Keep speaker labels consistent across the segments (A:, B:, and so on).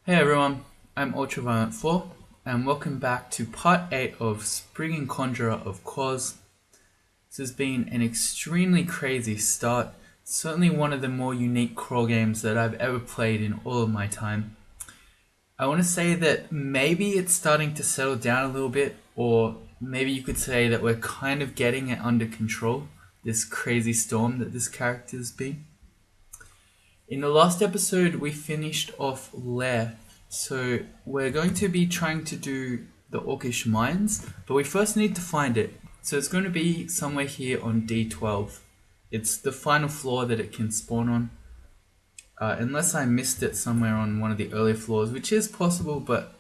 A: Hey everyone, I'm Ultraviolent4 and welcome back to part 8 of Spriggan Conjurer of Qazlal. This has been an extremely crazy start, certainly one of the more unique crawl games that I've ever played in all of my time. I want to say that maybe it's starting to settle down a little bit, or maybe you could say that we're kind of getting it under control, this crazy storm that this character has been. In the last episode, we finished off Lair, so we're going to be trying to do the Orcish Mines, but we first need to find it. So it's going to be somewhere here on D12. It's the final floor that it can spawn on, unless I missed it somewhere on one of the earlier floors, which is possible, but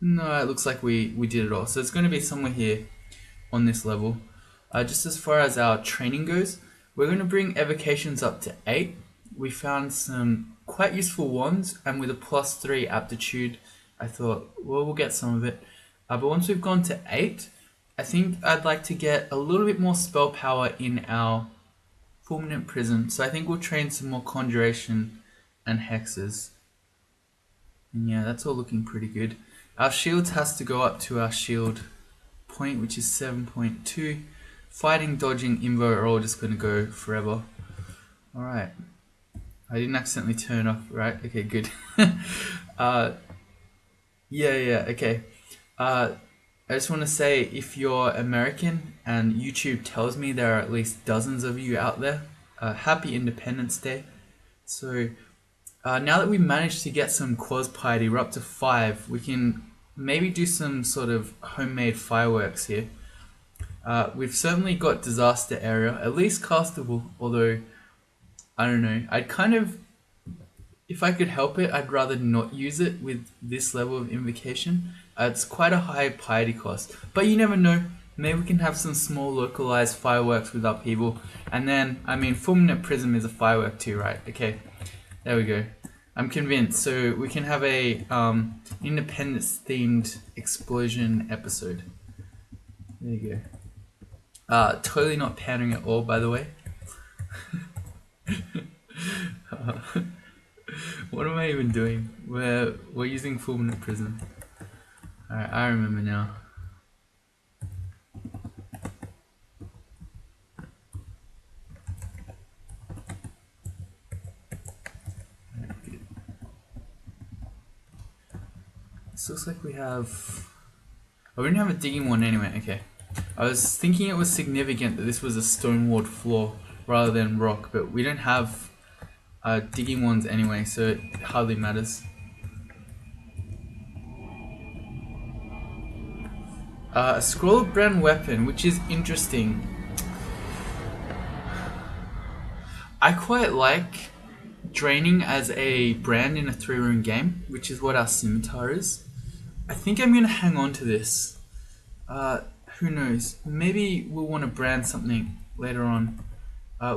A: no, it looks like we did it all. So it's going to be somewhere here on this level. Just as far as our training goes, we're going to bring evocations up to 8. We found some quite useful wands, and with a +3 aptitude, I thought, well, we'll get some of it. But once we've gone to 8, I think I'd like to get a little bit more spell power in our Fulminant Prism. So I think we'll train some more Conjuration and Hexes. And yeah, that's all looking pretty good. Our shields has to go up to our shield point, which is 7.2. Fighting, dodging, invo are all just going to go forever. Alright. I didn't accidentally turn off, right? Okay, good. Okay. I just want to say, if you're American and YouTube tells me there are at least dozens of you out there, happy Independence Day. So, now that we managed to get some Quaz piety, we're up to 5, we can maybe do some sort of homemade fireworks here. We've certainly got disaster area, at least castable, although, I don't know, I'd kind of, if I could help it, I'd rather not use it with this level of invocation. It's quite a high piety cost, but you never know, maybe we can have some small localized fireworks with upheaval, and then, I mean, Fulminant Prism is a firework too, right? Okay, there we go. I'm convinced, so we can have a Independence themed explosion episode. There you go. Totally not pandering at all, by the way. What am I even doing? We're using Fulminant Prism. Alright, I remember now. This looks like we have... Oh, we didn't have a digging one anyway, okay. I was thinking it was significant that this was a stone walled floor rather than rock, but we don't have digging ones anyway, so it hardly matters. A scroll brand weapon, which is interesting. I quite like draining as a brand in a 3-rune game, which is what our scimitar is. I think I'm going to hang on to this. Who knows? Maybe we'll want to brand something later on.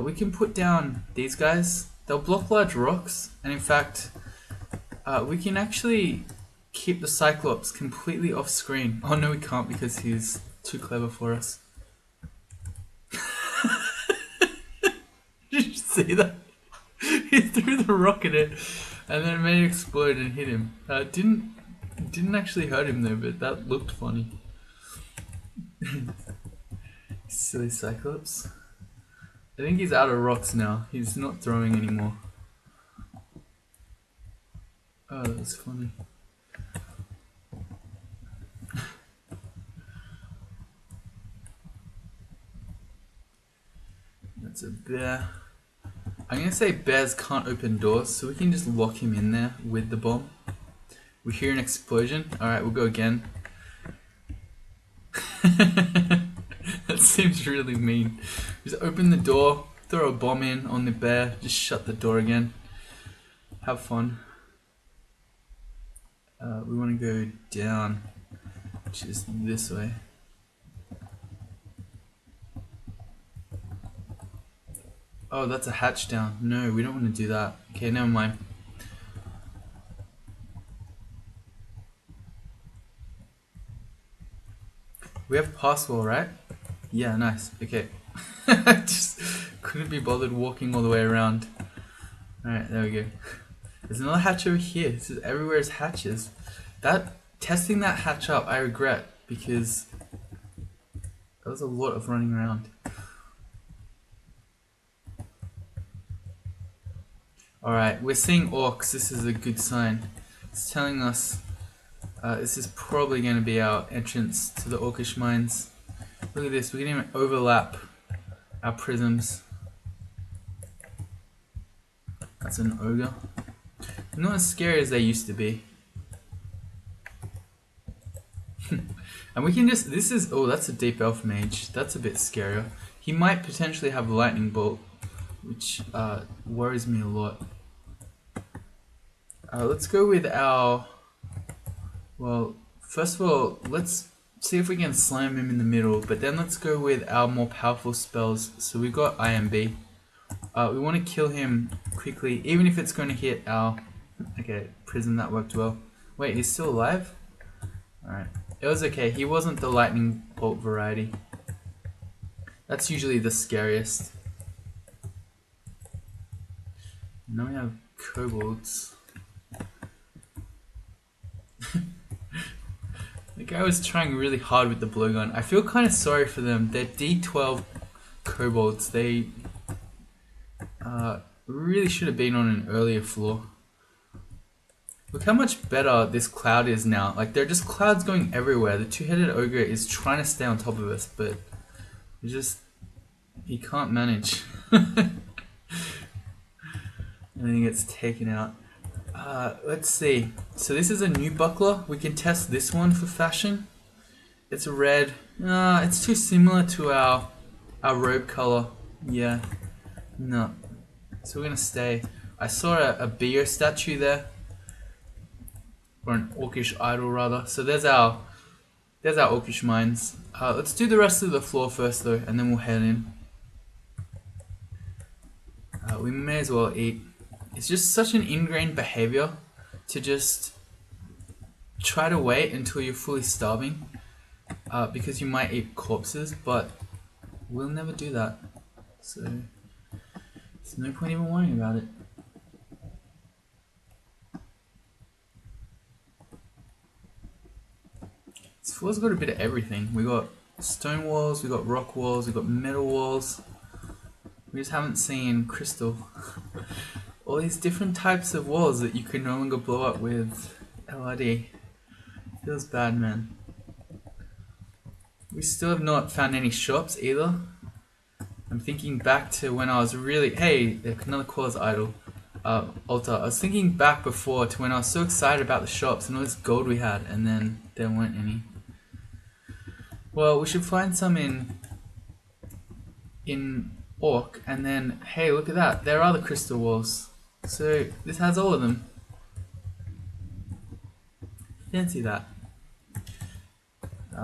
A: We can put down these guys. They'll block large rocks, and in fact, we can actually keep the Cyclops completely off screen. Oh no, we can't because he's too clever for us. Did you see that? He threw the rock at it, and then it made it explode and hit him. Didn't actually hurt him though, but that looked funny. Silly Cyclops. I think he's out of rocks now. He's not throwing anymore. Oh, that's funny. That's a bear. I'm gonna say bears can't open doors, so we can just lock him in there with the bomb. We hear an explosion. Alright, we'll go again. That seems really mean. Just open the door, throw a bomb in on the bear, just shut the door again. Have fun. We want to go down, which is this way. Oh, that's a hatch down. No, we don't want to do that. Okay, never mind. We have passwall, right? Yeah, nice. Okay. Just couldn't be bothered walking all the way around. Alright, there we go. There's another hatch over here. This is everywhere is hatches. Testing that hatch up, I regret, because that was a lot of running around. Alright, we're seeing orcs. This is a good sign. It's telling us this is probably going to be our entrance to the orcish mines. Look at this, we can even overlap our prisms. That's an ogre. Not as scary as they used to be. And we can just, this is, oh, that's a deep elf mage. That's a bit scarier. He might potentially have a lightning bolt, which worries me a lot. Let's go with our, well, first of all, let's see if we can slam him in the middle, but then let's go with our more powerful spells. So we've got IMB. We want to kill him quickly, even if it's going to hit our, okay, Prism, that worked well. Wait, he's still alive? Alright. It was okay, he wasn't the lightning bolt variety. That's usually the scariest. Now we have kobolds. The guy was trying really hard with the blowgun. I feel kind of sorry for them. They're D12 kobolds. They really should have been on an earlier floor. Look how much better this cloud is now. Like, there are just clouds going everywhere. The two-headed ogre is trying to stay on top of us, but he can't manage. And then he gets taken out. Let's see. So this is a new buckler. We can test this one for fashion. It's red. It's too similar to our robe color. Yeah. No. So we're gonna stay. I saw a Bio statue there. Or an orcish idol rather. So there's our orcish mines. Let's do the rest of the floor first though, and then we'll head in. We may as well eat. It's just such an ingrained behavior to just try to wait until you're fully starving, because you might eat corpses, but we'll never do that. So there's no point even worrying about it. This floor's got a bit of everything. We got stone walls, we got rock walls, we got metal walls. We just haven't seen crystal. All these different types of walls that you can no longer blow up with LRD. Feels bad, man. We still have not found any shops either. I'm thinking back to when I was really, hey, another Quaz idol, altar. I was thinking back before to when I was so excited about the shops and all this gold we had, and then there weren't any. Well, we should find some in Orc, and then, hey, look at that. There are the crystal walls. So this has all of them. Fancy that.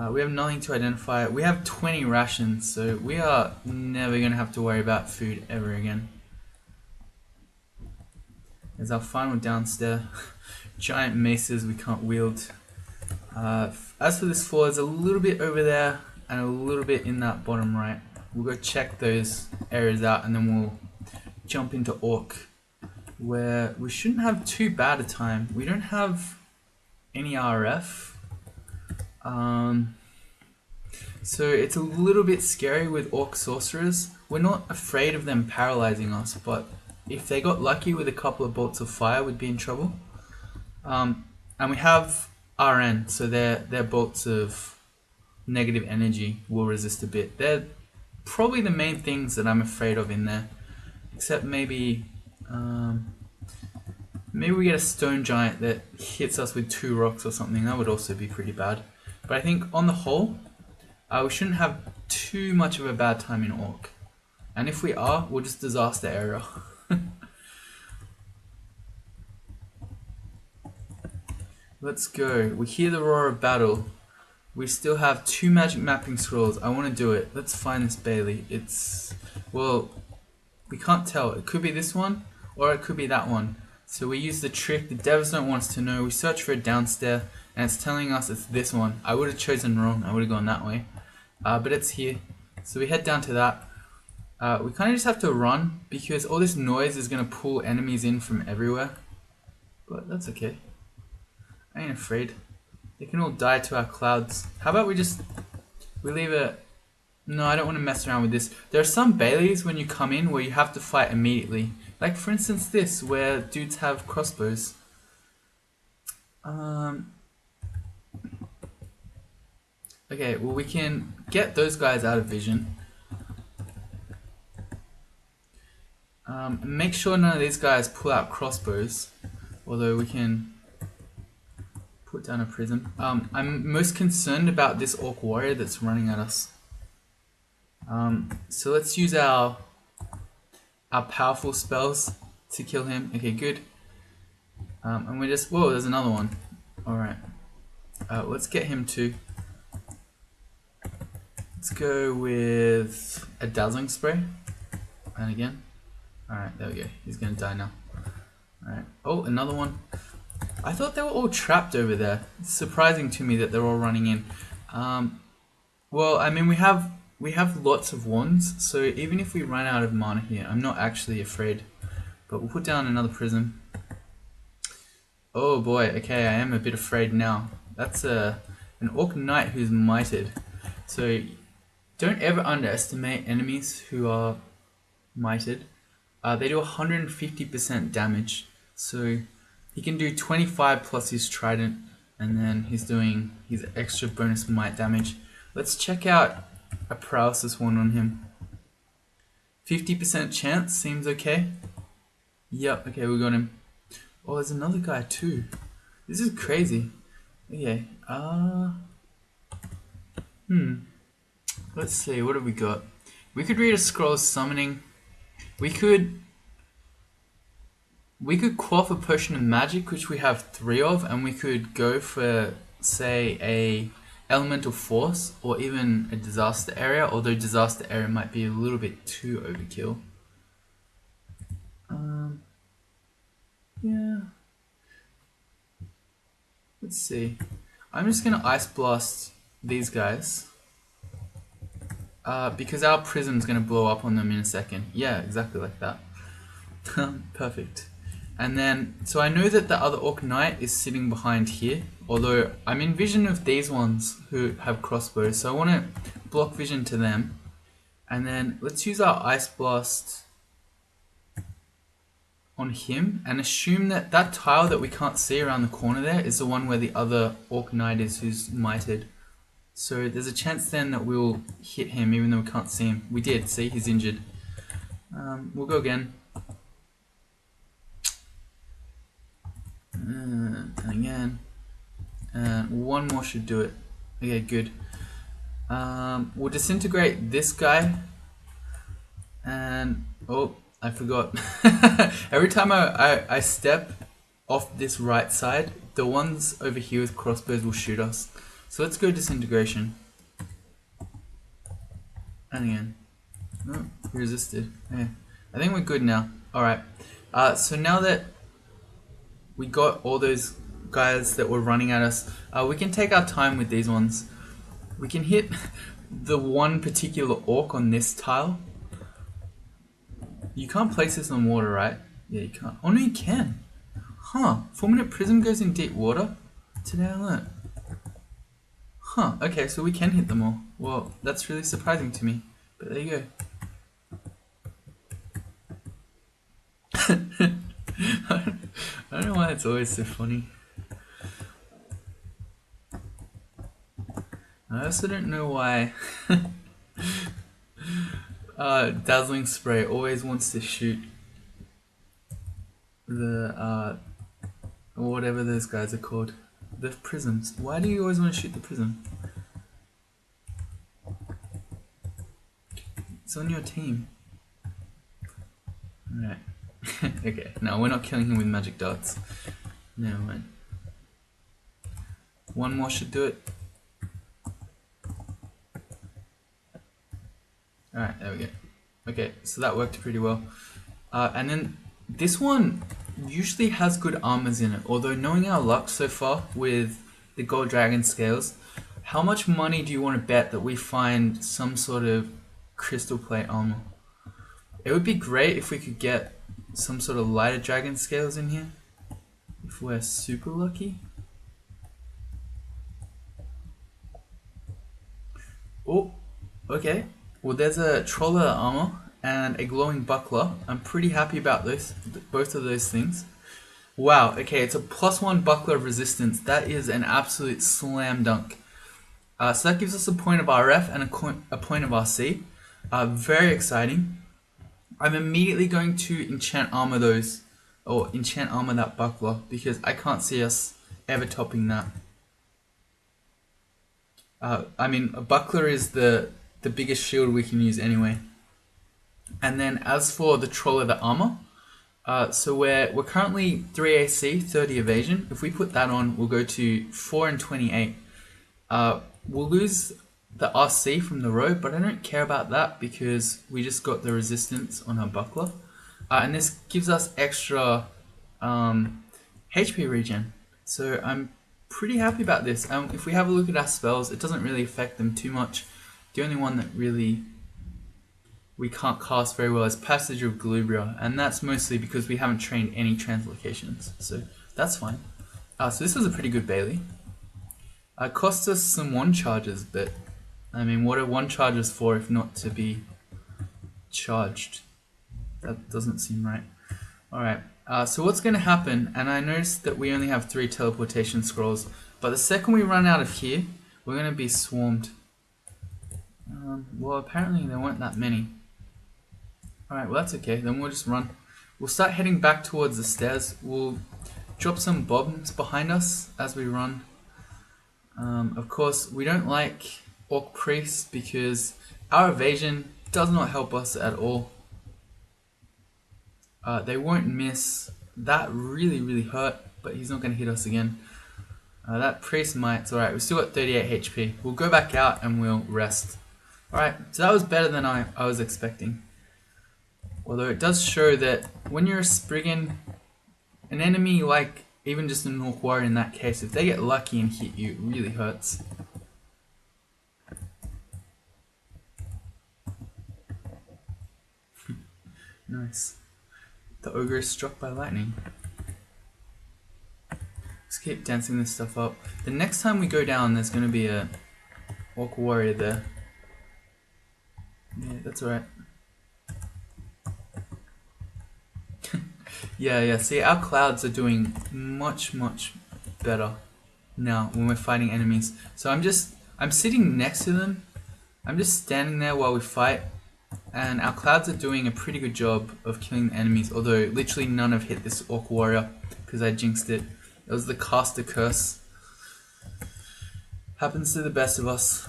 A: We have nothing to identify. We have 20 rations, so we are never going to have to worry about food ever again. There's our final downstairs. Giant maces we can't wield. As for this floor, there's a little bit over there and a little bit in that bottom right. We'll go check those areas out, and then we'll jump into Orc, where we shouldn't have too bad a time. We don't have any RF. So it's a little bit scary with Orc sorcerers. We're not afraid of them paralyzing us, but if they got lucky with a couple of bolts of fire, we'd be in trouble. And we have RN, so their bolts of negative energy will resist a bit. They're probably the main things that I'm afraid of in there, except maybe we get a stone giant that hits us with 2 rocks or something. That would also be pretty bad. But I think on the whole, we shouldn't have too much of a bad time in Orc. And if we are, we'll just disaster area. Let's go. We hear the roar of battle. We still have 2 magic mapping scrolls. I want to do it. Let's find this Bailey. It's, well, we can't tell. It could be this one, or it could be that one. So we use the trick. The devs don't want us to know. We search for it downstairs, and it's telling us it's this one. I would have chosen wrong. I would have gone that way. But it's here. So we head down to that. We kind of just have to run, because all this noise is going to pull enemies in from everywhere. but that's okay. I ain't afraid. They can all die to our clouds. How about we leave it? No, I don't want to mess around with this. There are some Baileys when you come in where you have to fight immediately. Like for instance this, where dudes have crossbows. Okay, well we can get those guys out of vision. Make sure none of these guys pull out crossbows. Although we can put down a prism. I'm most concerned about this orc warrior that's running at us. So let's use our powerful spells to kill him. Okay, good. And we just... Whoa, there's another one. Alright. Let's get him too. Let's go with a dazzling spray. And again. Alright, there we go. He's gonna die now. Alright. Oh, another one. I thought they were all trapped over there. It's surprising to me that they're all running in. Well, I mean, we have lots of wands, so even if we run out of mana here, I'm not actually afraid. But we'll put down another prism. Oh boy, okay, I am a bit afraid now. That's an orc knight who's mited. So don't ever underestimate enemies who are mited. They do 150% damage. So he can do 25 plus his trident, and then he's doing his extra bonus might damage. Let's check out a paralysis one on him. 50% chance seems okay. Yep, okay, we got him. Oh, there's another guy too. This is crazy. Okay, let's see, what have we got? We could read a scroll of summoning. We could quaff a potion of magic, which we have 3 of, and we could go for, say, a elemental force or even a disaster area, although disaster area might be a little bit too overkill. Yeah. Let's see. I'm just gonna ice blast these guys. Because our prism's gonna blow up on them in a second. Yeah, exactly like that. Perfect. And then, so I know that the other orc knight is sitting behind here, although I'm in vision of these ones who have crossbows, so I want to block vision to them. And then let's use our ice blast on him and assume that that tile that we can't see around the corner there is the one where the other orc knight is who's mited. So there's a chance then that we'll hit him even though we can't see him. We did, see, he's injured. We'll go again. And again. And one more should do it. Okay, good. We'll disintegrate this guy. And, oh, I forgot. Every time I step off this right side, the ones over here with crossbows will shoot us. So let's go disintegration. And again. No, he resisted. Okay. I think we're good now. Alright. So now that we got all those guys that were running at us, we can take our time with these ones. We can hit the one particular orc on this tile. You can't place this on water, right? Yeah, you can't. Oh no, you can. Huh. Fulminant Prism goes in deep water? Today I learned. Huh. Okay, so we can hit them all. Well, that's really surprising to me. But there you go. I don't know why it's always so funny. I also don't know why Dazzling Spray always wants to shoot the whatever those guys are called, the prisms. Why do you always want to shoot the prism? It's on your team. Alright. Okay, no, we're not killing him with magic darts. Never mind. One more should do it. Alright, there we go. Okay, so that worked pretty well. And then this one usually has good armors in it, although knowing our luck so far with the gold dragon scales, how much money do you want to bet that we find some sort of crystal plate armor? It would be great if we could get some sort of lighter dragon scales in here. if we're super lucky. Oh, okay. Well, there's a troller armor and a glowing buckler. I'm pretty happy about both of those things. Wow, okay, it's a +1 buckler of resistance. That is an absolute slam dunk. So that gives us a point of RF and a point of RC. Very exciting. I'm immediately going to enchant armor those, or enchant armor that buckler, because I can't see us ever topping that. I mean, a buckler is the biggest shield we can use anyway. And then as for the troller, the armor, so we're currently 3 AC, 30 evasion. If we put that on, we'll go to 4 and 28. We'll lose the RC from the robe, but I don't care about that because we just got the resistance on our buckler. And this gives us extra HP regen. So I'm pretty happy about this. If we have a look at our spells, it doesn't really affect them too much. The only one that really we can't cast very well is Passage of Glubria, and that's mostly because we haven't trained any translocations, so that's fine. So this was a pretty good Bailey. Cost us some 1 charges, but I mean, what are 1 charges for if not to be charged? That doesn't seem right. Alright, so what's going to happen, and I noticed that we only have 3 teleportation scrolls, but the second we run out of here, we're going to be swarmed. Well, apparently there weren't that many. Alright, well that's okay, then we'll just run. We'll start heading back towards the stairs. We'll drop some bombs behind us as we run. Of course, we don't like Orc Priests because our evasion does not help us at all. They won't miss. That really hurt, but he's not going to hit us again. That Priest might. It's alright, we've still got 38 HP. We'll go back out and we'll rest. Alright, so that was better than I was expecting. Although it does show that when you're a Spriggan, an enemy like even just an Orc Warrior in that case, if they get lucky and hit you, it really hurts. Nice. The ogre is struck by lightning. Let's keep dancing this stuff up. The next time we go down, there's going to be a Orc Warrior there. Yeah, that's alright. Yeah, see, our clouds are doing much better now when we're fighting enemies. So I'm sitting next to them. I'm just standing there while we fight, and our clouds are doing a pretty good job of killing the enemies, although literally none have hit this Orc Warrior because I jinxed it. It was the caster curse. Happens to the best of us.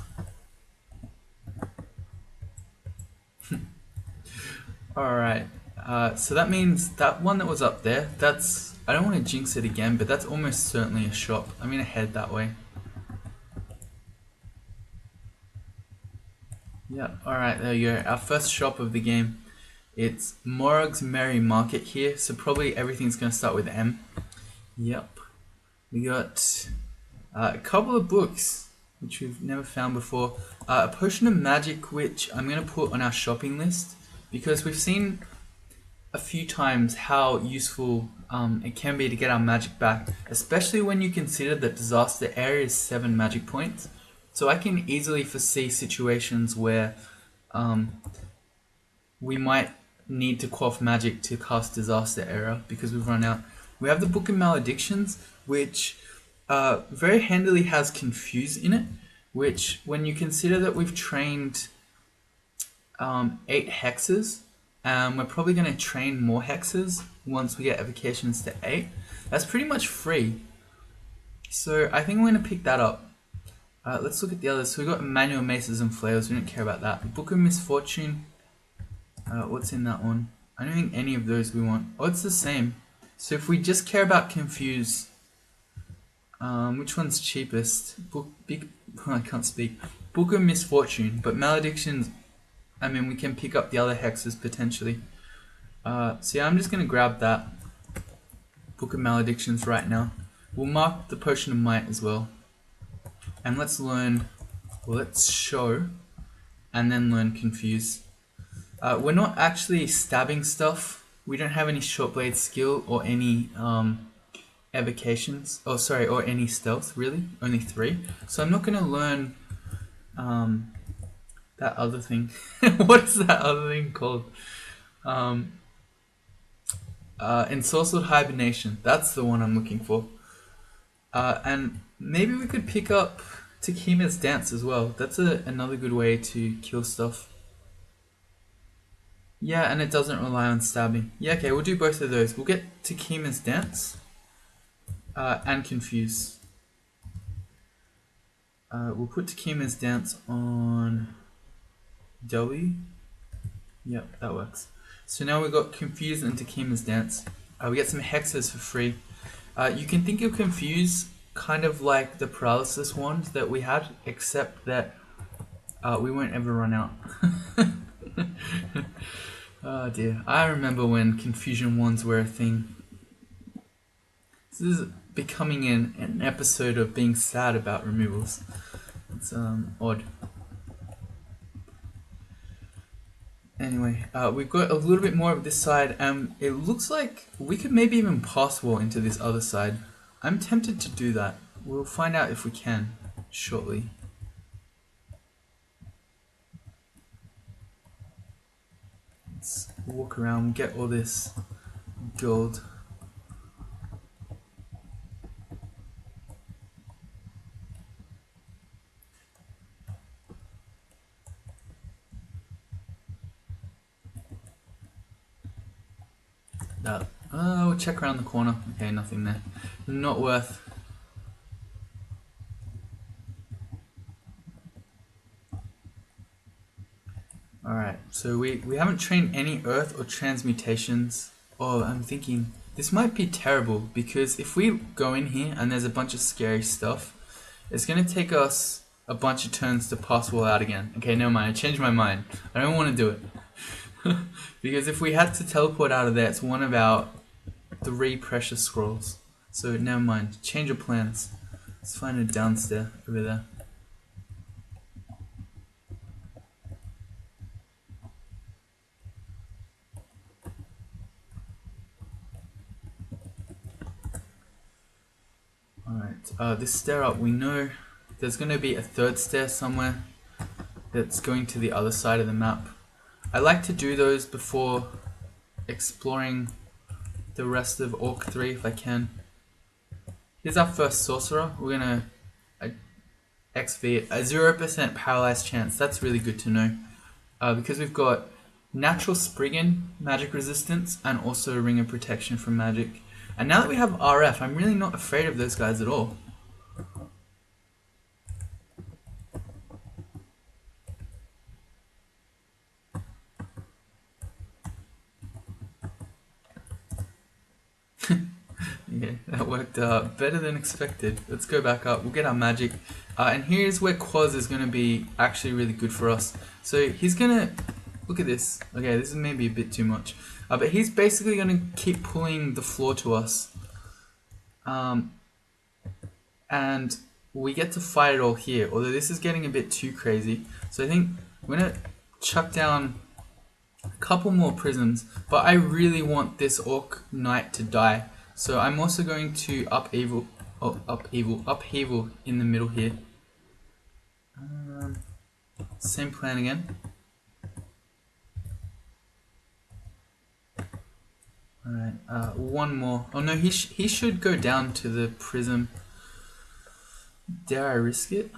A: Alright. So that means that one that was up there, that's, I don't want to jinx it again, but that's almost certainly a shop. I'm going to head that way. Yeah, alright, there you go. Our first shop of the game. It's Morog's Merry Market here, so probably everything's going to start with M. Yep. We got a couple of books, which we've never found before. A Potion of Magic, which I'm going to put on our shopping list, because we've seen a few times how useful it can be to get our magic back, especially when you consider that Disaster Area is 7 magic points. So I can easily foresee situations where we might need to quaff magic to cast Disaster Area because we've run out. We have the Book of Maledictions, which very handily has Confuse in it, which when you consider that we've trained 8 hexes, we're probably going to train more hexes once we get evocations to 8. That's pretty much free. So I think I'm going to pick that up. Let's look at the others. So we've got Manual Maces and Flails. We don't care about that. Book of Misfortune. What's in that one? I don't think any of those we want. Oh, it's the same. So if we just care about Confuse, which one's cheapest? I can't speak. Book of Misfortune, but Maledictions, I mean, we can pick up the other hexes potentially. So yeah, I'm just going to grab that Book of Maledictions right now. We'll mark the Potion of Might as well. And let's learn, well, let's show, and then learn Confuse. We're not actually stabbing stuff. We don't have any short blade skill or any evocations, or any stealth really, only 3. So I'm not going to learn that other thing. What is that other thing called? Ensorcelled Hibernation, that's the one I'm looking for. And maybe we could pick up Takima's Dance as well. That's another good way to kill stuff. Yeah, and it doesn't rely on stabbing. Yeah, okay, we'll do both of those. We'll get Takima's Dance and Confuse. We'll put Takima's Dance on W. Yep, that works. So now we've got Confuse and Takima's Dance. We get some hexes for free. You can think of Confuse kind of like the paralysis wand that we had, except that we won't ever run out. Oh dear, I remember when confusion wands were a thing. This is becoming an episode of being sad about removals. It's odd. Anyway, we've got a little bit more of this side, and it looks like we could maybe even pass wall into this other side. I'm tempted to do that. We'll find out if we can shortly. Let's walk around, get all this gold. We'll check around the corner. Okay, nothing there. Not worth. Alright, so we haven't trained any earth or transmutations. Oh, I'm thinking this might be terrible, because if we go in here and there's a bunch of scary stuff, it's going to take us a bunch of turns to pass wall out again. Okay, never mind, I changed my mind. I don't want to do it. Because if we had to teleport out of there, it's one of our 3 precious scrolls. So never mind, change of plans. Let's find a downstairs over there. Alright, this stair up, we know there's going to be a 3rd stair somewhere that's going to the other side of the map. I like to do those before exploring the rest of Orc 3 if I can. Here's our first sorcerer. We're going to XV it. A 0% paralyzed chance. That's really good to know. Because we've got natural Spriggan magic resistance and also a ring of protection from magic. And now that we have RF, I'm really not afraid of those guys at all. Okay, that worked better than expected. Let's go back up. We'll get our magic. And here's where Qaz is going to be actually really good for us. So he's going to... Look at this. Okay, this is maybe a bit too much. But he's basically going to keep pulling the floor to us. And we get to fight it all here. Although this is getting a bit too crazy. So I think we're going to chuck down a couple more prisms. But I really want this Orc Knight to die. So I'm also going to upheaval in the middle here. Same plan again. Alright, one more. Oh no, he should go down to the prism. Dare I risk it?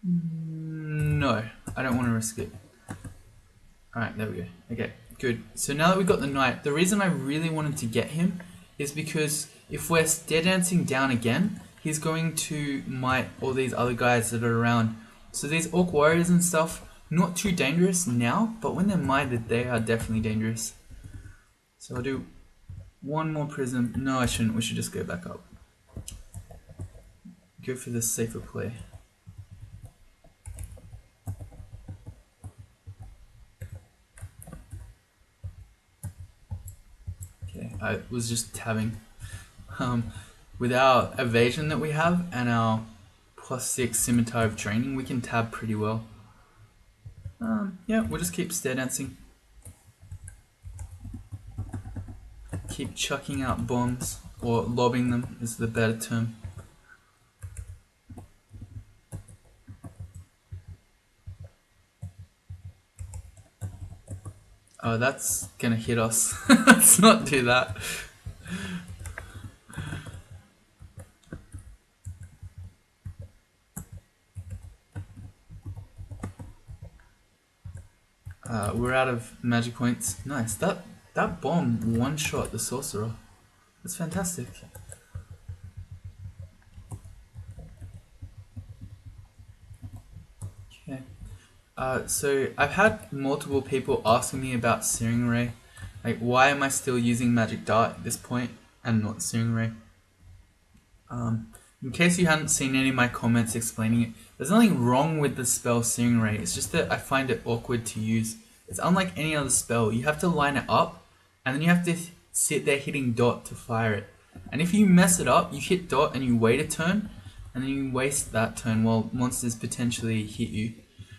A: No, I don't want to risk it. Alright, there we go. Okay, good. So now that we've got the knight, the reason I really wanted to get him is because if we're stair dancing down again, he's going to might all these other guys that are around. So these orc warriors and stuff, not too dangerous now, but when they're mited, they are definitely dangerous. So I'll do one more prism. No, I shouldn't. We should just go back up. Go for the safer play. Okay, I was just tabbing. With our evasion that we have and our +6 scimitar of training, we can tab pretty well. Yeah, we'll just keep stair dancing. keep chucking out bombs, or lobbing them is the better term. Oh, that's gonna hit us. Let's not do that. We're out of magic points. Nice. That bomb one-shot the sorcerer. That's fantastic. Okay. So I've had multiple people asking me about Searing Ray. Like, why am I still using Magic Dart at this point and not Searing Ray? In case you hadn't seen any of my comments explaining it, there's nothing wrong with the spell Searing Ray. It's just that I find it awkward to use. It's unlike any other spell. You have to line it up, and then you have to sit there hitting dot to fire it. And if you mess it up, you hit dot and you wait a turn, and then you waste that turn while monsters potentially hit you.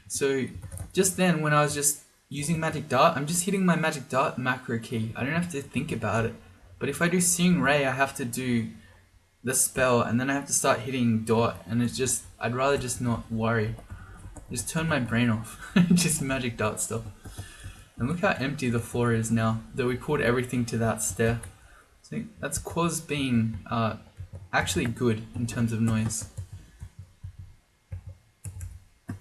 A: So just then, when I was just using Magic Dart, I'm just hitting my Magic Dart macro key. I don't have to think about it. But if I do Searing Ray, I have to do the spell, and then I have to start hitting dot, and it's just, I'd rather just not worry. Just turn my brain off. Just Magic Dart stuff. And look how empty the floor is now, that we pulled everything to that stair. So that's Qaz being actually good in terms of noise. I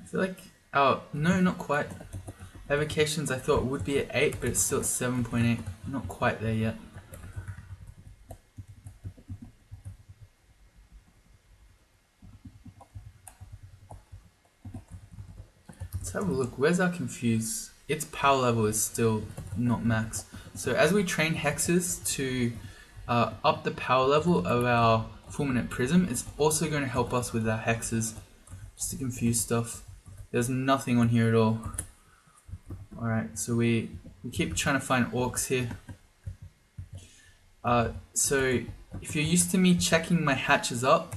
A: feel like, oh, no, not quite. Evocations I thought would be at 8, but it's still at 7.8. Not quite there yet. Let's have a look. Where's our confuse? Its power level is still not max. So as we train hexes to up the power level of our Fulminant Prism, it's also going to help us with our hexes. Just to confuse stuff. There's nothing on here at all. Alright, so we keep trying to find orcs here. So if you're used to me checking my hatches up,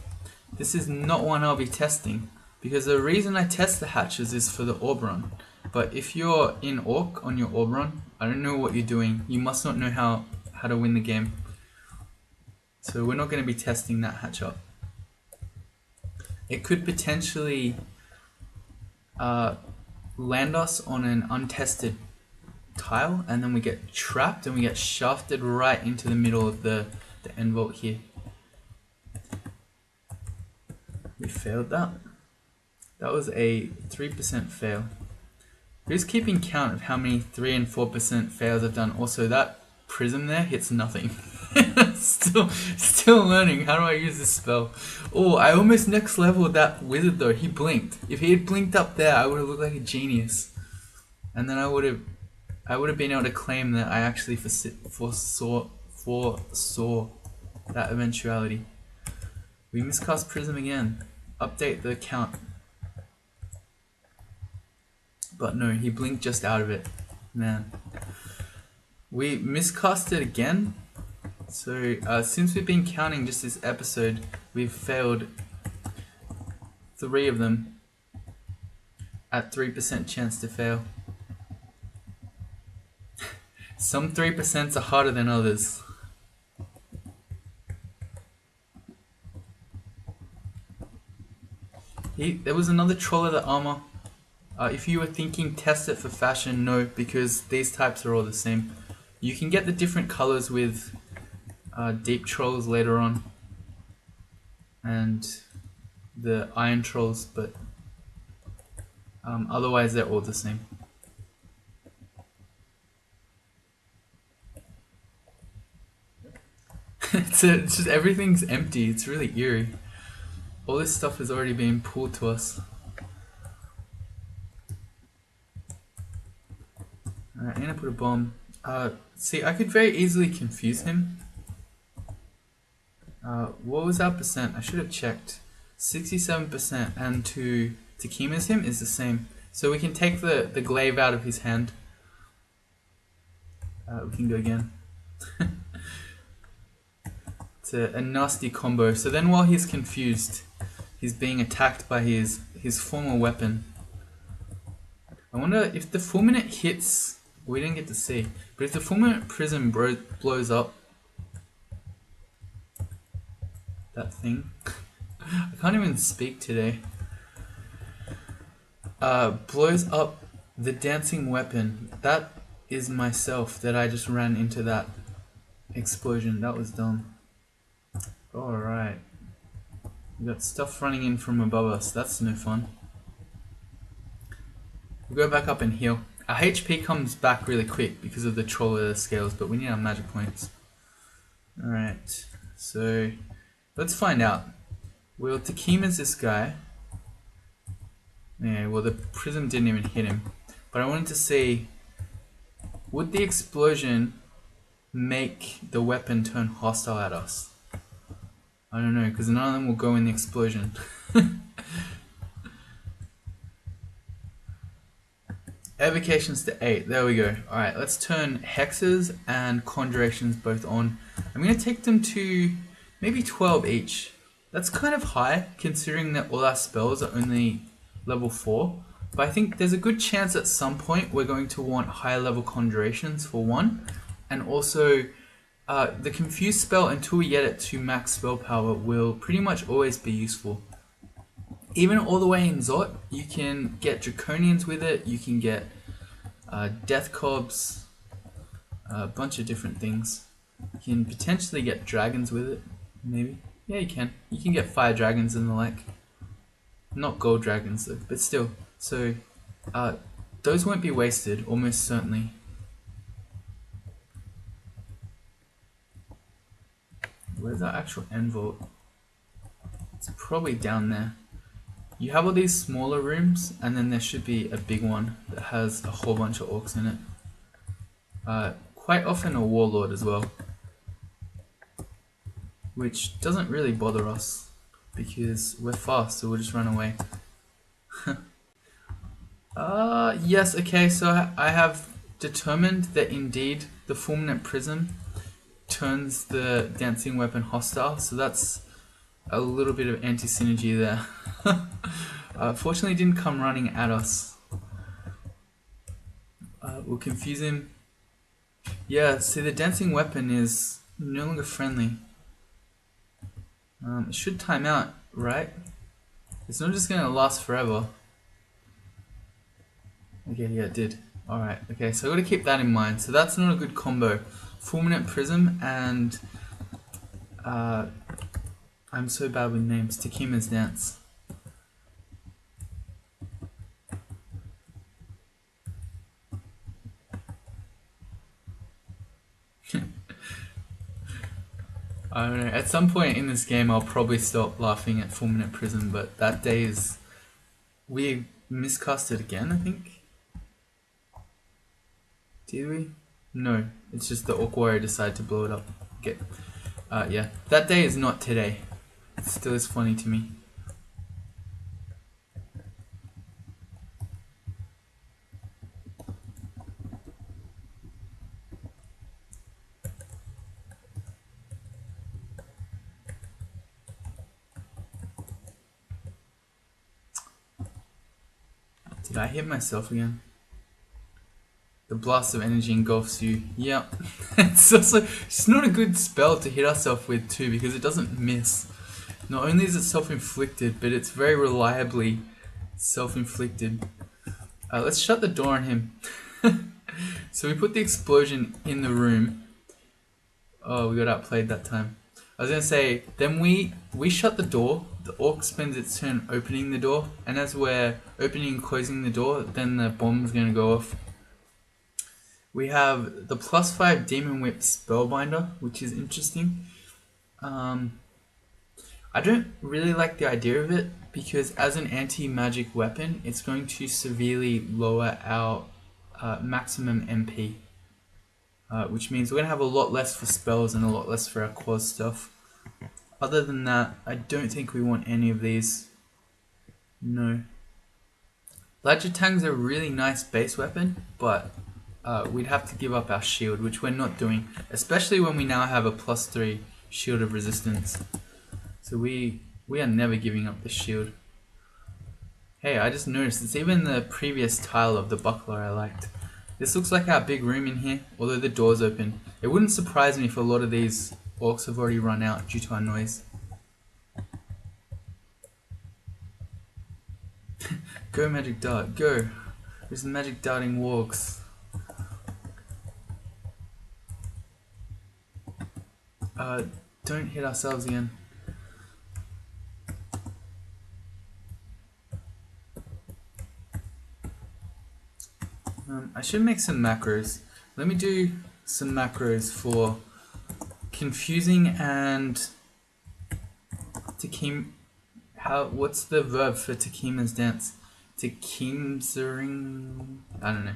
A: this is not one I'll be testing. Because the reason I test the hatches is for the orb run. But if you're in Orc on your orb run, I don't know what you're doing. You must not know how to win the game. So we're not going to be testing that hatch up. It could potentially land us on an untested tile, and then we get trapped and we get shafted right into the middle of the end vault here. We failed that. That was a 3% fail. Who's keeping count of how many 3 and 4% fails I've done? Also, that prism there hits nothing. Still learning how do I use this spell. Oh, I almost next leveled that wizard though. He blinked. If he had blinked up there, I would have looked like a genius. And then I would have been able to claim that I actually foresaw that eventuality. We miscast prism again. Update the count. But no, he blinked just out of it. Man. We miscast it again. So since we've been counting just this episode, we've failed 3 of them at 3% chance to fail. Some 3% are harder than others. There was another troll of the armor. If you were thinking test it for fashion, no, because these types are all the same. You can get the different colors with deep trolls later on, and the iron trolls, but otherwise they're all the same. It's just everything's empty. It's really eerie. All this stuff has already been pulled to us. Alright, I'm gonna put a bomb. See, I could very easily confuse him. What was our percent? I should have checked. 67%, and to Kima's him is the same. So we can take the glaive out of his hand. We can go again. It's a nasty combo. So then while he's confused, he's being attacked by his former weapon. I wonder if the Fulminant hits We didn't get to see. But if the Fulminant Prism blows up that thing, I can't even speak today. Blows up the dancing weapon. That is myself that I just ran into that explosion. That was dumb. Alright. We got stuff running in from above us. That's no fun. We'll go back up and heal. Our HP comes back really quick because of the troll of the scales, but we need our magic points. Alright, so let's find out. Well, Takima's this guy. Yeah, well the prism didn't even hit him. But I wanted to see, would the explosion make the weapon turn hostile at us? I don't know, because none of them will go in the explosion. Evocations to 8, there we go. Alright, let's turn hexes and conjurations both on. I'm going to take them to maybe 12 each. That's kind of high, considering that all our spells are only level 4. But I think there's a good chance at some point we're going to want higher level conjurations for one. And also, the confuse spell, until we get it to max spell power, will pretty much always be useful. Even all the way in Zot, you can get Draconians with it, you can get Death Cobs, a bunch of different things. You can potentially get dragons with it, maybe. Yeah, you can. You can get fire dragons and the like. Not gold dragons though, but still. So, those won't be wasted, almost certainly. Where's our actual end vault? It's probably down there. You have all these smaller rooms, and then there should be a big one that has a whole bunch of orcs in it. Quite often a warlord as well, which doesn't really bother us because we're fast, so we'll just run away. Yes, okay, so I have determined that indeed the Fulminant Prism turns the dancing weapon hostile, so that's a little bit of anti-synergy there. Fortunately it didn't come running at us. We'll confuse him. Yeah, see the dancing weapon is no longer friendly. It should time out, right? It's not just gonna last forever. Okay, yeah, it did. Alright, okay, so I've got to keep that in mind. So that's not a good combo. Fulminant Prism and I'm so bad with names. Takima's Dance. I don't know. At some point in this game, I'll probably stop laughing at Fulminant Prism, but that day is... We miscast it again, I think? Did we? No. It's just the Orc Warrior decided to blow it up. Okay. Yeah. That day is not today. It still is funny to me. Did I hit myself again? The blast of energy engulfs you. Yeah. It's also, it's not a good spell to hit ourselves with too, because it doesn't miss. Not only is it self-inflicted, but it's very reliably self-inflicted. Let's shut the door on him. So we put the explosion in the room. Oh, we got outplayed that time. I was gonna say, then we shut the door. The orc spends its turn opening the door, and as we're opening and closing the door, then the bomb's gonna go off. We have the +5 Demon Whip Spellbinder, which is interesting. I don't really like the idea of it, because as an anti-magic weapon, it's going to severely lower our maximum MP. Which means we're going to have a lot less for spells and a lot less for our Qaz stuff. Other than that, I don't think we want any of these. No. Tang's a really nice base weapon, but we'd have to give up our shield, which we're not doing, especially when we now have a +3 shield of resistance. So we are never giving up the shield. Hey, I just noticed it's even the previous tile of the buckler I liked. This looks like our big room in here, although the door's open. It wouldn't surprise me if a lot of these orcs have already run out due to our noise. Go magic dart, go! There's magic darting wargs. Don't hit ourselves again. I should make some macros. Let me do some macros for confusing and Takim. What's the verb for Takima's dance? Takimzering. I don't know.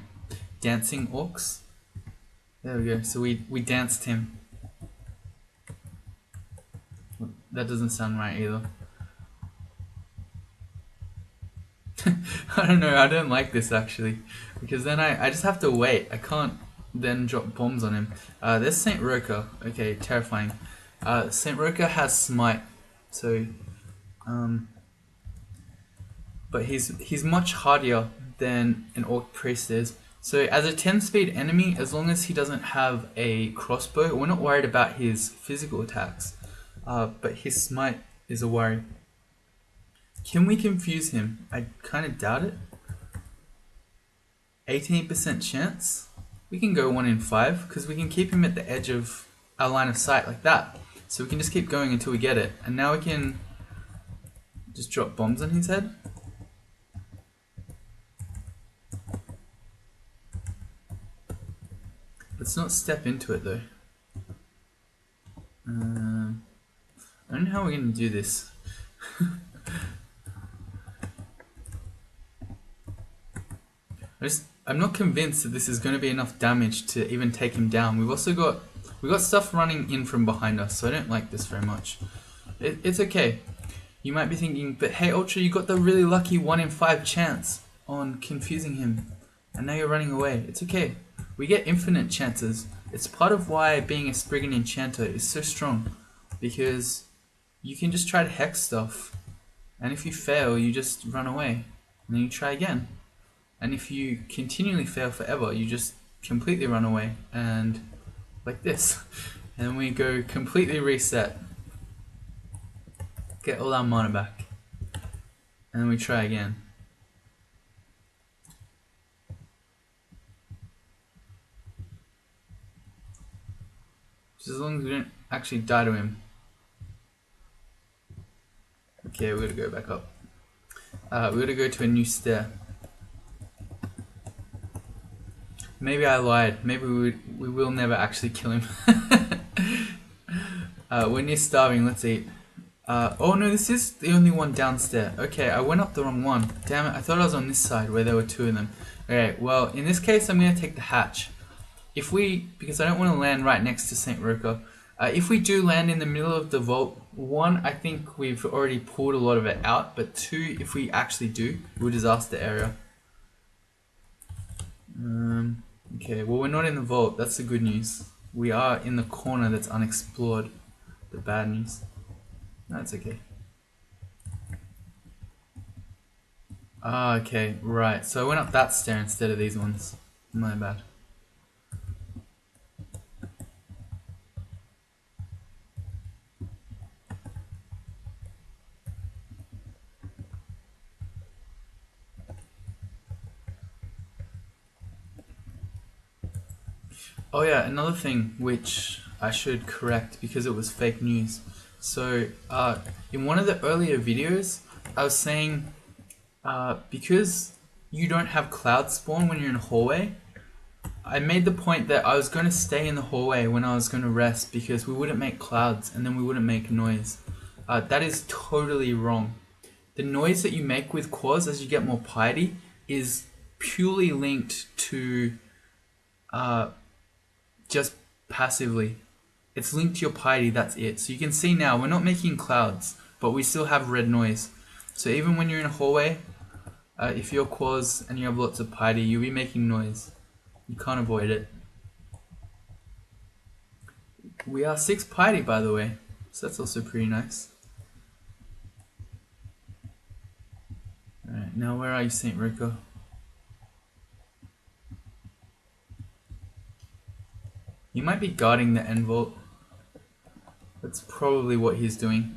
A: Dancing orcs. There we go. So we danced him. That doesn't sound right either. I don't know, I don't like this actually, because then I just have to wait. I can't then drop bombs on him. There's Saint Roka. Okay, terrifying. Saint Roka has smite, so but he's much hardier than an orc priest is. So as a 10 speed enemy, as long as he doesn't have a crossbow, we're not worried about his physical attacks. But his smite is a worry. Can we confuse him? I kind of doubt it. 18% chance? We can go 1 in 5 because we can keep him at the edge of our line of sight like that. So we can just keep going until we get it. And now we can just drop bombs on his head. Let's not step into it though. I don't know how we're going to do this. I'm not convinced that this is going to be enough damage to even take him down. We've got stuff running in from behind us, so I don't like this very much. It's okay. You might be thinking, but hey Ultra, you got the really lucky 1 in 5 chance on confusing him, and now you're running away. It's okay. We get infinite chances. It's part of why being a Spriggan Enchanter is so strong, because you can just try to hex stuff, and if you fail, you just run away, and then you try again. And if you continually fail forever, you just completely run away, and like this. And we go completely reset. Get all our mana back. And then we try again. Just as long as we don't actually die to him. Okay, we're gonna go back up. We're gonna go to a new stair. Maybe I lied. Maybe we will never actually kill him. When you're starving, let's eat. Oh no, this is the only one downstairs. Okay, I went up the wrong one. Damn it, I thought I was on this side where there were 2 of them. Okay, well, in this case, I'm going to take the hatch. Because I don't want to land right next to Saint Roka. If we do land in the middle of the vault, 1, I think we've already pulled a lot of it out. But 2, if we actually do, we'll disaster area. Okay, well, we're not in the vault. That's the good news. We are in the corner that's unexplored. The bad news. That's okay. Okay, right. So I went up that stair instead of these ones. My bad. Oh yeah, another thing which I should correct because it was fake news. So in one of the earlier videos, I was saying because you don't have cloud spawn when you're in a hallway, I made the point that I was going to stay in the hallway when I was going to rest because we wouldn't make clouds and then we wouldn't make noise. That is totally wrong. The noise that you make with Qaz as you get more piety is purely linked to just passively. It's linked to your piety, that's it. So you can see now, we're not making clouds, but we still have red noise. So even when you're in a hallway, if you're Qaz and you have lots of piety, you'll be making noise. You can't avoid it. We are 6 piety, by the way, so that's also pretty nice. Alright, now where are you, Saint Roka? He might be guarding the end vault. That's probably what he's doing.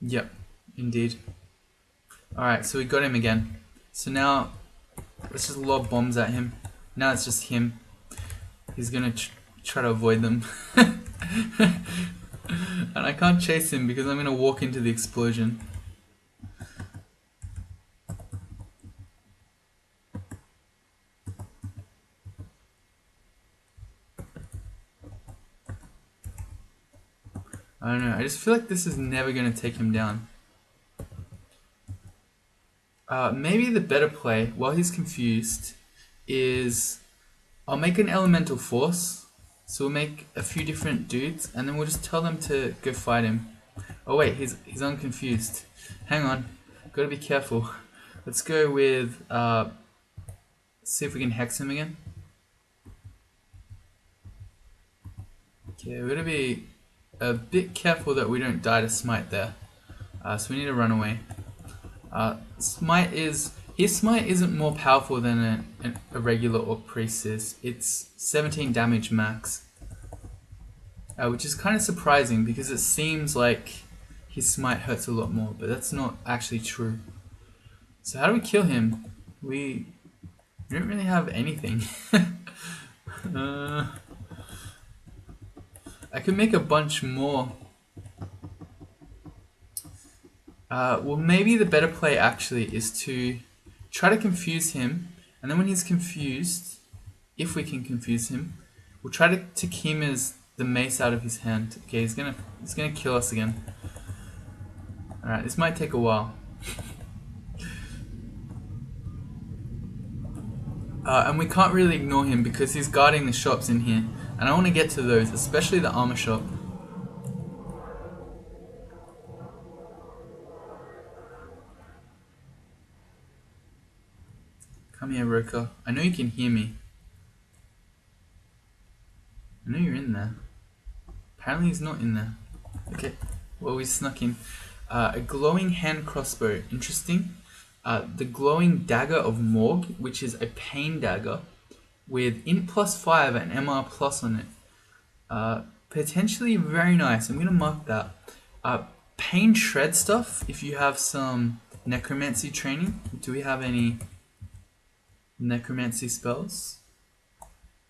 A: Yep, indeed. Alright, so we got him again. So now, let's just lob bombs at him. Now it's just him. He's gonna try to avoid them. And I can't chase him because I'm gonna walk into the explosion. I don't know, I just feel like this is never gonna take him down. Maybe the better play, while he's confused, is I'll make an elemental force. So we'll make a few different dudes, and then we'll just tell them to go fight him. Oh wait, he's unconfused. Hang on, gotta be careful. Let's go with, see if we can hex him again. Okay, we're gonna be a bit careful that we don't die to smite there. So we need to run away. His smite isn't more powerful than a regular orc priest is. It's 17 damage max, which is kind of surprising because it seems like his smite hurts a lot more, but that's not actually true. So how do we kill him? We don't really have anything. I could make a bunch more. Well, maybe the better play actually is to try to confuse him, and then when he's confused, if we can confuse him, we'll try to Takima's the mace out of his hand. Okay, he's gonna kill us again. Alright, this might take a while. And we can't really ignore him because he's guarding the shops in here, and I want to get to those, especially the armor shop. Come here, Roka. I know you can hear me. I know you're in there. Apparently he's not in there. Okay, well, we snuck in. A glowing hand crossbow. Interesting. The glowing dagger of Morg, which is a pain dagger with int +5 and MR plus on it. Potentially very nice. I'm going to mark that. Pain shred stuff if you have some necromancy training. Do we have any necromancy spells?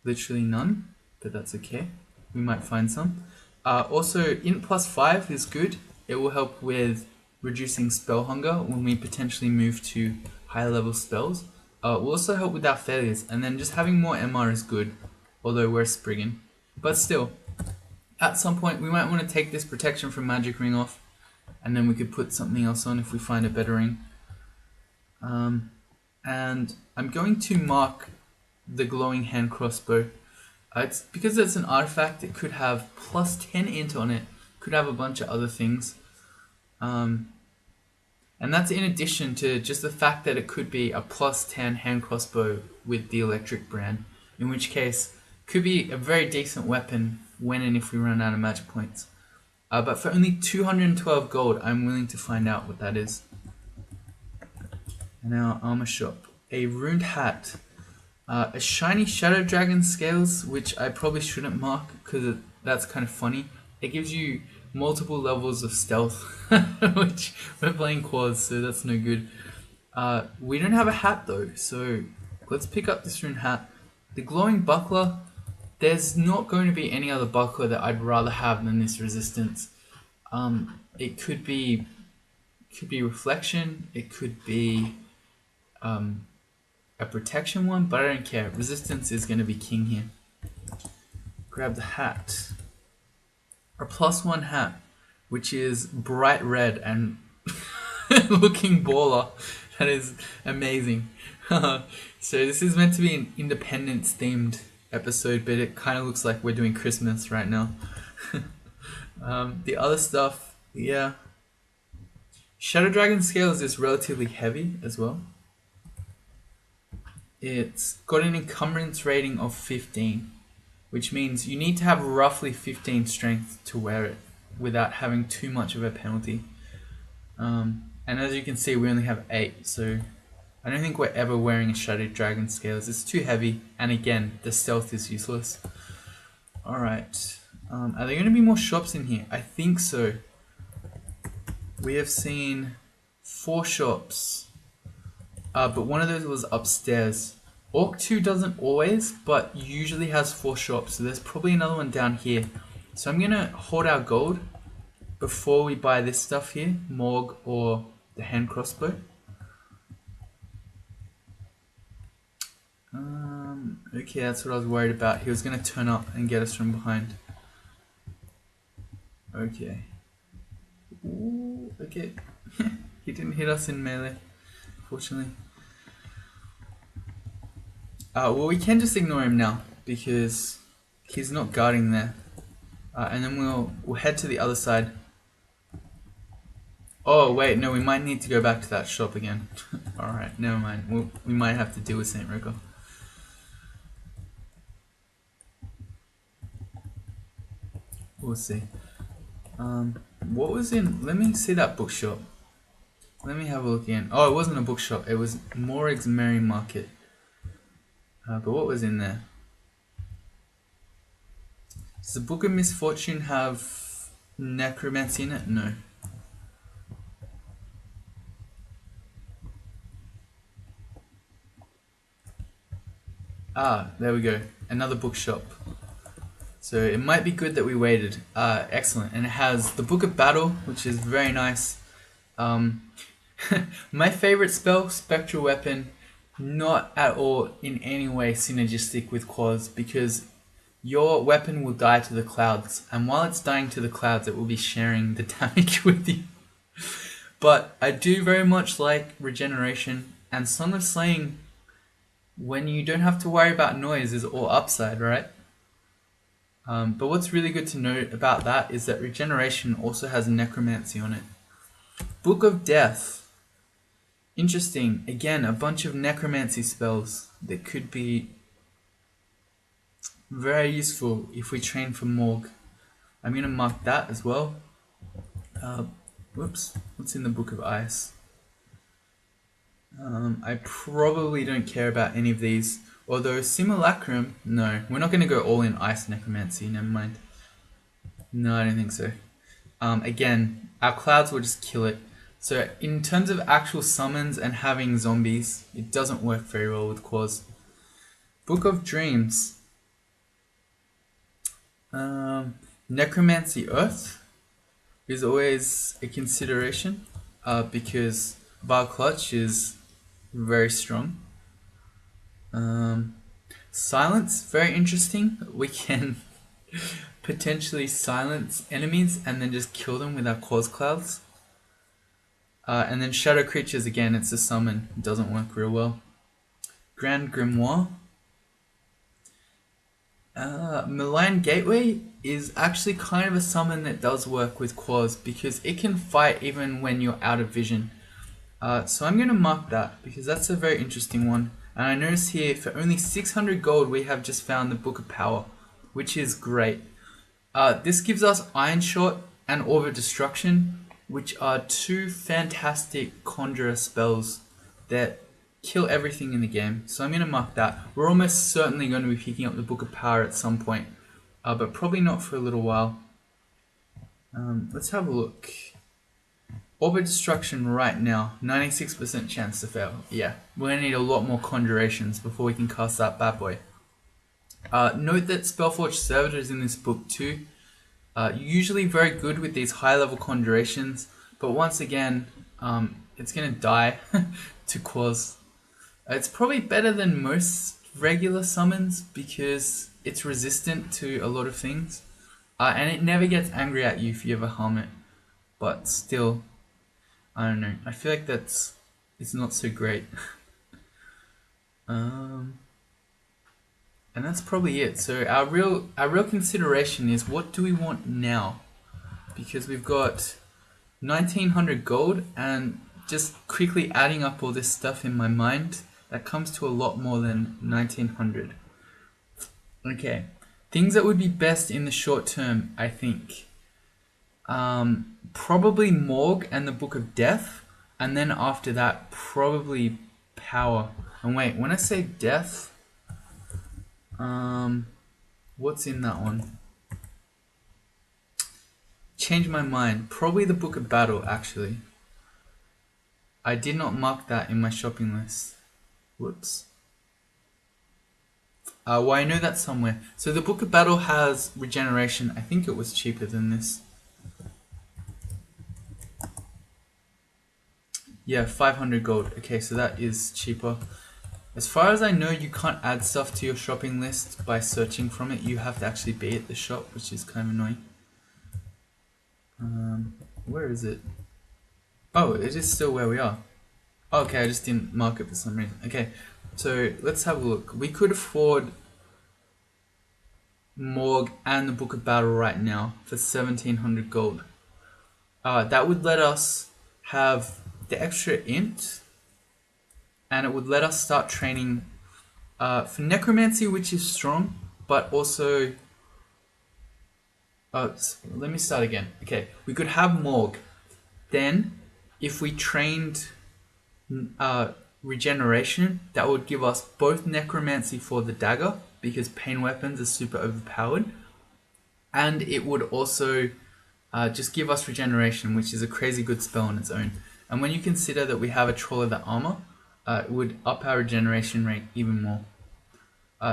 A: Literally none, but that's okay. We might find some. Also, int +5 is good. It will help with reducing spell hunger when we potentially move to higher level spells. Will also help with our failures, and then just having more MR is good, although we're Spriggan. But still, at some point we might want to take this protection from magic ring off, and then we could put something else on if we find a better ring. And I'm going to mark the glowing hand crossbow. It's because it's an artifact, it could have +10 int on it, could have a bunch of other things. And that's in addition to just the fact that it could be a +10 hand crossbow with the electric brand, in which case could be a very decent weapon when and if we run out of magic points. But for only 212 gold, I'm willing to find out what that is. And our armor shop. A runed hat. A shiny shadow dragon scales, which I probably shouldn't mark because that's kind of funny. It gives you multiple levels of stealth, which we're playing quads, so that's no good. We don't have a hat though, so let's pick up this rune hat. The glowing buckler, there's not going to be any other buckler that I'd rather have than this resistance. It could be reflection, it could be a protection one, but I don't care. Resistance is going to be king here. Grab the hat. Our +1 hat, which is bright red and looking baller. That is amazing. So this is meant to be an Independence themed episode, but it kind of looks like we're doing Christmas right now. The other stuff, yeah. Shadow Dragon Scales is relatively heavy as well. It's got an encumbrance rating of 15, which means you need to have roughly 15 strength to wear it without having too much of a penalty. And as you can see, we only have 8, so I don't think we're ever wearing a Shadow Dragon Scales. It's too heavy, and again, the stealth is useless. Alright, are there going to be more shops in here? I think so. We have seen 4 shops, but one of those was upstairs. Orc 2 doesn't always, but usually has 4 shops, so there's probably another one down here. So I'm going to hoard our gold before we buy this stuff here, Morg or the hand crossbow. Okay, that's what I was worried about. He was going to turn up and get us from behind. Okay. Ooh, okay. He didn't hit us in melee, fortunately. Well, we can just ignore him now because he's not guarding there. And then we'll head to the other side. Oh wait, no, we might need to go back to that shop again. Alright, never mind. We might have to deal with Saint Rico. We'll see. What was in... Let me see that bookshop. Let me have a look again. Oh, it wasn't a bookshop. It was Morig's Merry Market. But what was in there? Does the Book of Misfortune have necromancy in it? No. Ah, there we go. Another bookshop. So it might be good that we waited. Excellent. And it has the Book of Battle, which is very nice. My favorite spell, Spectral Weapon, not at all in any way synergistic with Qaz, because your weapon will die to the clouds, and while it's dying to the clouds, it will be sharing the damage with you. But I do very much like regeneration, and Song of Slaying, when you don't have to worry about noise, is all upside, right? But what's really good to note about that is that regeneration also has necromancy on it. Book of Death. Interesting. Again, a bunch of necromancy spells that could be very useful if we train for Morg. I'm going to mark that as well. Whoops. What's in the Book of Ice? I probably don't care about any of these. Although Simulacrum, no. We're not going to go all in Ice Necromancy, never mind. No, I don't think so. Again, our clouds will just kill it. So in terms of actual summons and having zombies, it doesn't work very well with Qaz. Book of Dreams. Necromancy Earth is always a consideration because Bar Clutch is very strong. Silence, very interesting. We can potentially silence enemies and then just kill them with our Qaz clouds. And then Shadow Creatures, again, it's a summon. It doesn't work real well. Grand Grimoire. Malign Gateway is actually kind of a summon that does work with Qaz because it can fight even when you're out of vision. So I'm going to mark that because that's a very interesting one. And I notice here for only 600 gold we have just found the Book of Power, which is great. This gives us Iron Shot and Orb of Destruction, which are 2 fantastic Conjurer spells that kill everything in the game. So I'm going to mark that. We're almost certainly going to be picking up the Book of Power at some point, but probably not for a little while. Let's have a look. Orb of Destruction right now, 96% chance to fail. Yeah, we're going to need a lot more Conjurations before we can cast that bad boy. Note that Spellforge Servitor is in this book too. Usually very good with these high level Conjurations, but once again, it's going to die to Qaz. It's probably better than most regular summons because it's resistant to a lot of things. And it never gets angry at you if you ever harm it. But still, I don't know. I feel like it's not so great. And that's probably it. So our real consideration is, what do we want now? Because we've got 1900 gold, and just quickly adding up all this stuff in my mind, that comes to a lot more than 1900. Okay, things that would be best in the short term, I think. Probably Morgue and the Book of Death, and then after that, probably Power. And wait, when I say Death, what's in that one? Change my mind. Probably the Book of Battle, actually. I did not mark that in my shopping list. Whoops. Well, I know that somewhere. So the Book of Battle has regeneration. I think it was cheaper than this. Yeah, 500 gold. Okay, so that is cheaper. As far as I know, you can't add stuff to your shopping list by searching from it. You have to actually be at the shop, which is kind of annoying. Where is it? Oh, it is still where we are. Okay, I just didn't mark it for some reason. Okay, so let's have a look. We could afford Morgue and the Book of Battle right now for 1700 gold. That would let us have the extra int, and it would let us start training for necromancy, which is strong, but also let me start again. Okay, we could have Morgue. Then, if we trained regeneration, that would give us both necromancy for the dagger, because pain weapons are super overpowered, and it would also just give us regeneration, which is a crazy good spell on its own. And when you consider that we have a Troll of the Armor, it would up our regeneration rate even more.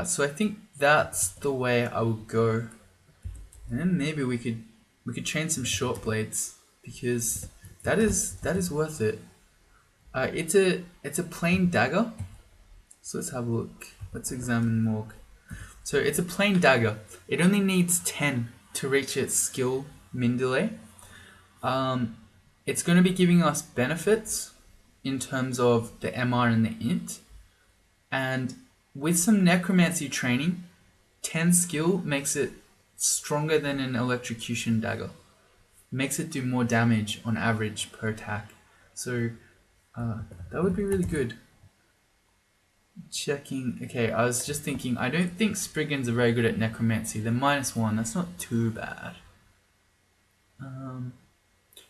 A: So I think that's the way I would go. And then maybe we could train some short blades, because that is worth it. It's a plain dagger. So let's have a look. Let's examine Morgue. So it's a plain dagger. It only needs 10 to reach its skill min delay. It's going to be giving us benefits in terms of the MR and the int. And with some necromancy training, 10 skill makes it stronger than an electrocution dagger. Makes it do more damage on average per attack. So that would be really good. Checking. Okay, I was just thinking, I don't think Spriggans are very good at necromancy. They're -1. That's not too bad.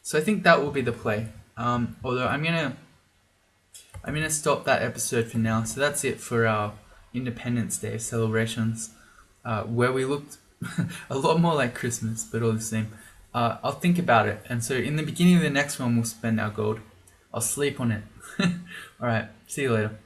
A: So I think that will be the play. Although I'm gonna stop that episode for now. So that's it for our Independence Day celebrations, where we looked a lot more like Christmas, but all the same. I'll think about it, and so in the beginning of the next one, we'll spend our gold. I'll sleep on it. All right. See you later.